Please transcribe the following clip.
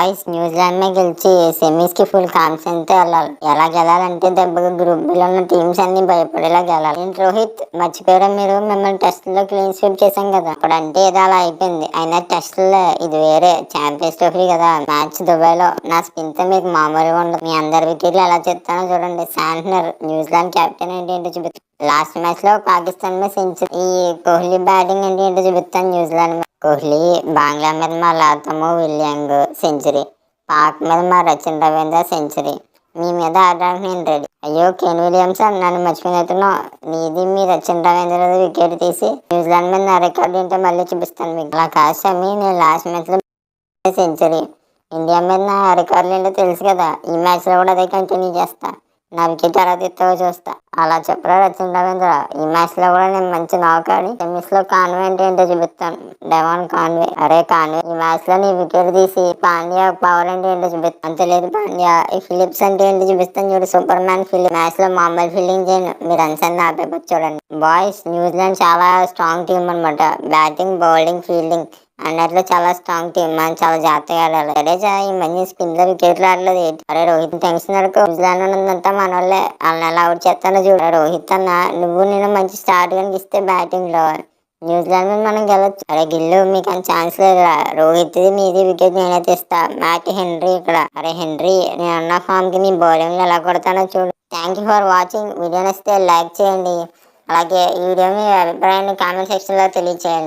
New Zealand మే గెలిచి semis కి full confidence తో వెళ్ళాలి. ఎలా గెలాలంటే దెబ్బగా గ్రూప్ బి లో ఉన్న టీమ్స్ అన్ని భయపడేలా గెలాలి. ఏంటి రోహిత్ మర్చిపోయారా మీరు? మిమ్మల్ని టెస్ట్ లో క్లీన్ స్వీప్ చేశాం కదా, అప్పుడంటే ఏదో అలా అయిపోయింది. అయినా టెస్ట్ లో ఇది వేరే ఛాంపియన్స్ ట్రోఫీ కదా. మ్యాచ్ దుబాయ్ లో నా స్పిన్ తో మీకు మామూలుగా ఉండదు. మీ అందరి వికెట్లు ఎలా చెప్తానో చూడండి. శాంట్నర్ న్యూజిలాండ్ కెప్టెన్ ఏంటో చూపిస్తాను. లాస్ట్ మ్యాచ్ లో పాకిస్తాన్ మీద సెంచరీ. ఈ కోహ్లీ బ్యాటింగ్ ఏంటో చూపిస్తాను. న్యూజిలాండ్ కోహ్లీ, బంగ్లా మీద మా లాతము విలియంగ్ సెంచరీ, పాక్ మీద మా రచిన్ రవీంద్ర సెంచరీ, మీ మీద ఆడడానికి నేను రెడీ. అయ్యో కేన్ విలియమ్సన్, నన్ను మర్చిపోయినట్టున్నావు. నీది మీ రచిన్ రవీంద్ర వికెట్ తీసి న్యూజిలాండ్ మీద నా రికార్డు ఏంటో మళ్ళీ చూపిస్తాను మీకు. అలా కాదు షమి, నేను లాస్ట్ మ్యాచ్ లో సెంచరీ, ఇండియా మీద నా రికార్డులు ఏంటో తెలుసు కదా. ఈ మ్యాచ్ లో కూడా అదే కంటిన్యూ చేస్తా. నా వికెట్ ఎలా తీస్తావో చూస్తా. అలా చెప్పరా రచిన్ రవీంద్ర? ఈ మ్యాచ్ లో కూడా నేను మంచి నాక్ ఆడి సెమీస్ లో కాన్వే ఏంటో చూపిస్తాను. Devon Conway. అరే కాన్వే, ఈ మ్యాచ్ లో నీ వికెట్ తీసి పాండ్యా పవర్ ఏంటో చూపిస్తాను. అంతే లేదు పాండ్యా, ఈ ఫిలిప్స్ అంటే ఏంటో చూపిస్తాను చూడు. Super man Philip. మ్యాచ్ లో మామూలు ఫీల్డింగ్ చేయను, మీరు అన్సన్ ఆపేపచ్చు చూడండి. బాయ్స్, న్యూజిలాండ్ చాలా స్ట్రాంగ్ టీం అనమాట. బ్యాటింగ్, బౌలింగ్, ఫీల్డింగ్ అన్నట్లో చాలా స్ట్రాంగ్ టీం. మనం చాలా జాగ్రత్తగా ఆడాలి. అరే ఈ మంచి స్పిన్ లో వికెట్లు ఆడలేదు. అరే రోహిత్ టెన్షన్ అడుకో, న్యూజిలాండ్ ఉన్నంతా మన వాళ్ళే. వాళ్ళని ఎలా అవుట్ చేస్తానో చూడు. రోహిత్ అన్న, నువ్వు నేను మంచి స్టార్ట్ కనిపిస్తే బ్యాటింగ్ లో న్యూజిలాండ్ మీద మనం గెలవచ్చు. అరే గిల్లు, మీకు అని ఛాన్స్ లేదు. రోహిత్ మీది వికెట్ నేనే తీస్తా. మ్యాట్ హెన్రీ ఇక్కడ. అరే హెన్రీ, నేనున్న ఫామ్ కి నీ బౌలింగ్ ఎలా కొడతానో చూడు. Thank you for watching. Video నచ్చితే లైక్ చేయండి. అలాగే ఈ వీడియో మీ అభిప్రాయాన్ని కామెంట్ సెక్షన్ లో తెలియచేయండి.